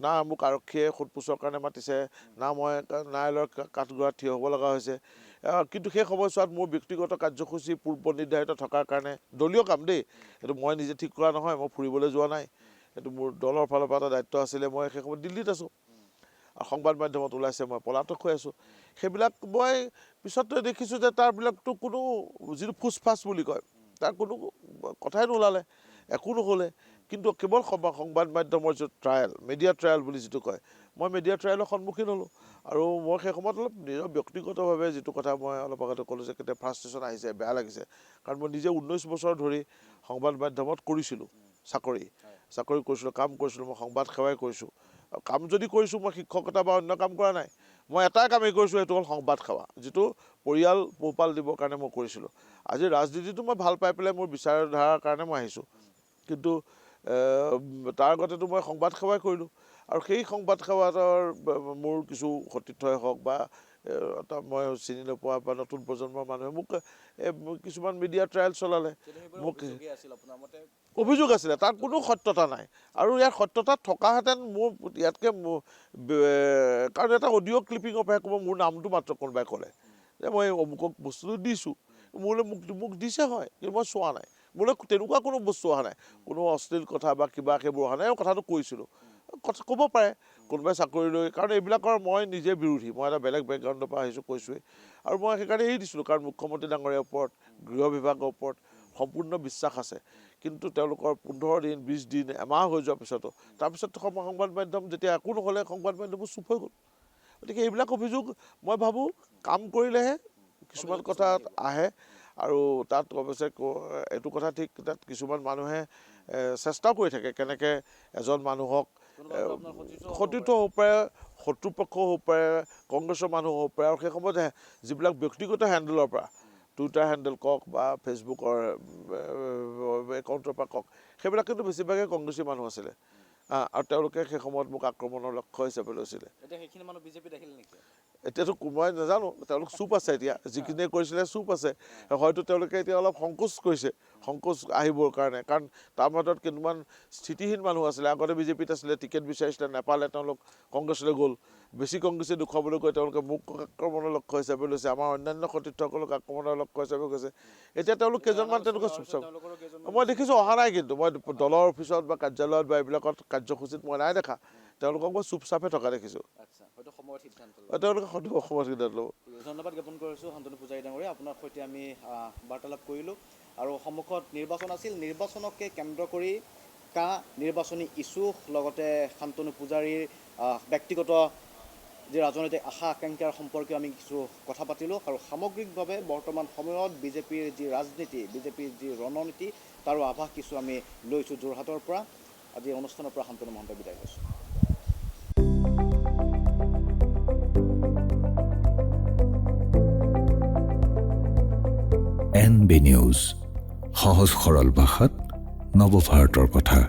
না মোক আৰক্ষীয়ে সোধপোছৰ কাৰণে মাতিছে, না মই ন্যায়ালয়ৰ কাঠগড়াত থিয় হ'ব লগা হৈছে। কিন্তু সেই সময়ছোৱাত মোৰ ব্যক্তিগত কাৰ্যসূচী পূৰ্ব নিৰ্ধাৰিত থকাৰ কাৰণে, দলীয় কাম দেই, এইটো মই নিজে ঠিক কৰা নহয়, মই ফুৰিবলৈ যোৱা নাই, এইটো মোৰ দলৰ ফালৰ পৰা এটা দায়িত্ব আছিলে। মই সেই সময়ত দিল্লীত আছোঁ, আৰু সংবাদ মাধ্যমত ওলাইছে মই পলাতক হৈ আছোঁ। সেইবিলাক মই পিছত দেখিছোঁ যে তাৰবিলাকতো কোনো যিটো ফুচফাচ বুলি কয়, তাৰ কোনো কথাই নোলালে, একো নহ'লে। কিন্তু কেৱল সংবাদ মাধ্যমৰ যিটো ট্ৰায়েল, মিডিয়া ট্ৰায়েল বুলি যিটো কয়, মই মিডিয়া ট্ৰায়েলৰ সন্মুখীন হ'লোঁ। আৰু মই সেই সময়ত অলপ নিজৰ ব্যক্তিগতভাৱে যিটো কথা মই অলপ আগতে ক'লোঁ যে কেতিয়া ফ্ৰাষ্ট্ৰেশ্যন আহিছে, বেয়া লাগিছে, কাৰণ মই নিজে 19 বছৰ ধৰি সংবাদ মাধ্যমত কৰিছিলোঁ, চাকৰি কৰিছিলোঁ, কাম কৰিছিলোঁ, মই সংবাদ সেৱাই কৰিছোঁ। কাম যদি কৰিছোঁ, মই শিক্ষকতা বা অন্য কাম কৰা নাই, মই এটাই কামেই কৰিছোঁ, সেইটো হ'ল সংবাদ সেৱা, যিটো পৰিয়াল পোহপাল দিবৰ কাৰণে মই কৰিছিলোঁ। আজি ৰাজনীতিটো মই ভাল পাই পেলাই মোৰ বিচাৰধাৰাৰ কাৰণে মই আহিছোঁ, কিন্তু তাৰ আগতেতো মই সংবাদ সেৱাই কৰিলোঁ। আৰু সেই সংবাদ সেৱাৰ মোৰ কিছু সতীৰ্থই হওক বা মই চিনি নোপোৱা বা নতুন প্ৰজন্মৰ মানুহে মোক কিছুমান মিডিয়া ট্ৰায়েল চলালে, মোক অভিযোগ আছিলে, তাত কোনো সত্যতা নাই। আৰু ইয়াৰ সত্যতা থকাহেঁতেন মোৰ ইয়াতকৈ কাৰণ এটা অডিঅ' ক্লিপিঙৰ পৰা মোৰ নামটো মাত্ৰ কোনোবাই ক'লে যে মই অমুকক বস্তুটো দিছোঁ, মোলৈ মোক দিছে হয়, কিন্তু মই চোৱা নাই। মোলৈ তেনেকুৱা কোনো বস্তু অহা নাই, কোনো অশ্লীল কথা বা কিবা সেইবোৰ অহা নাই। কথাটো কৈছিলোঁ, কথা ক'ব পাৰে কোনোবাই চাকৰি লৈ, কাৰণ এইবিলাকৰ মই নিজে বিৰোধী। মই এটা বেলেগ বেকগ্ৰাউণ্ডৰ পৰা আহিছোঁ, কৈছোঁৱেই। আৰু মই সেইকাৰণে এৰি দিছিলোঁ, কাৰণ মুখ্যমন্ত্ৰী ডাঙৰীয়াৰ ওপৰত, গৃহ বিভাগৰ ওপৰত সম্পূৰ্ণ বিশ্বাস আছে। কিন্তু তেওঁলোকৰ 15 দিন 20 দিন এমাহ হৈ যোৱাৰ পিছতো, তাৰপিছত সংবাদ মাধ্যম যেতিয়া একো নহ'লে সংবাদ মাধ্যমবোৰ চুপ হৈ গ'ল। গতিকে এইবিলাক অভিযোগ মই ভাবোঁ কাম কৰিলেহে কিছুমান কথা আহে। আৰু তাত অৱশ্যে এইটো কথা ঠিক, তাত কিছুমান মানুহে চেষ্টাও কৰি থাকে কেনেকৈ এজন মানুহক সতীৰ্থ হ'ব পাৰে, শত্ৰুপক্ষ হ'ব পাৰে, কংগ্ৰেছৰ মানুহ হ'ব পাৰে। আৰু সেই সময়ত যিবিলাক ব্যক্তিগত হেণ্ডেলৰ পৰা, টুইটাৰ হেণ্ডেল কওক বা ফেচবুকৰ একাউণ্টৰ পৰা কওক, সেইবিলাক কিন্তু বেছিভাগে কংগ্ৰেছী মানুহ আছিলে। আৰু তেওঁলোকে সেই সময়ত মোক আক্ৰমণৰ লক্ষ্য হিচাপে লৈছিলে। এতিয়াতো মই নাজানো, তেওঁলোক চুপ আছে এতিয়া, যিখিনিয়ে কৰিছিলে চুপ আছে। হয়তো তেওঁলোকে এতিয়া অলপ সংকোচ কৰিছে, সংকোচ আহিবৰ কাৰণে, কাৰণ তাৰ মাজত কিছুমান স্থিতিহীন মানুহ আছিলে। আগতে বিজেপিত আছিলে, টিকেট বিচাৰিছিলে, নাপালে, তেওঁলোক কংগ্ৰেছলৈ গ'ল। বেছি কংগ্ৰেছে দেখুৱাবলৈ গৈ তেওঁলোকে মোক আক্ৰমণৰ লক্ষ্য হিচাপে লৈছে, আমাৰ অন্যান্য সতীৰ্থসকলক আক্ৰমণৰ লক্ষ্য হিচাপে কৈছে। এতিয়া তেওঁলোক কেইজনমান তেনেকুৱা চুপচাপ মই দেখিছোঁ, অহা নাই। কিন্তু মই দলৰ অফিচত বা কাৰ্যালয়ত বা এইবিলাকত কাৰ্যসূচীত মই নাই দেখা। তেওঁলোকক মই চুপচাপে থকা দেখিছোঁ। তেওঁলোকে সঠিক অসমত সিদ্ধান্ত ল'ব। ধন্যবাদ জ্ঞাপন কৰিছোঁ শান্তনু পূজাৰী ডাঙৰীয়া। আপোনাৰ সৈতে আমি বাৰ্তালাপ কৰিলোঁ। আৰু সন্মুখত নিৰ্বাচন আছিল, নিৰ্বাচনকে কেন্দ্ৰ কৰি নিৰ্বাচনী ইছ্যু, লগতে শান্তনু পূজাৰীৰ ব্যক্তিগত যি ৰাজনৈতিক আশা আকাংক্ষাৰ সম্পৰ্কে আমি কিছু কথা পাতিলোঁ। আৰু সামগ্ৰিকভাৱে বৰ্তমান সময়ত বিজেপিৰ যি ৰাজনীতি, বিজেপিৰ যি ৰণনীতি, তাৰো আভাস কিছু আমি লৈছোঁ যোৰহাটৰ পৰা। আজি অনুষ্ঠানৰ পৰা শান্তনু মহন্ত বিদায় লৈছোঁ। NB নিউজ, সহজ সৰল ভাষাত নৱভাৰতৰ কথা।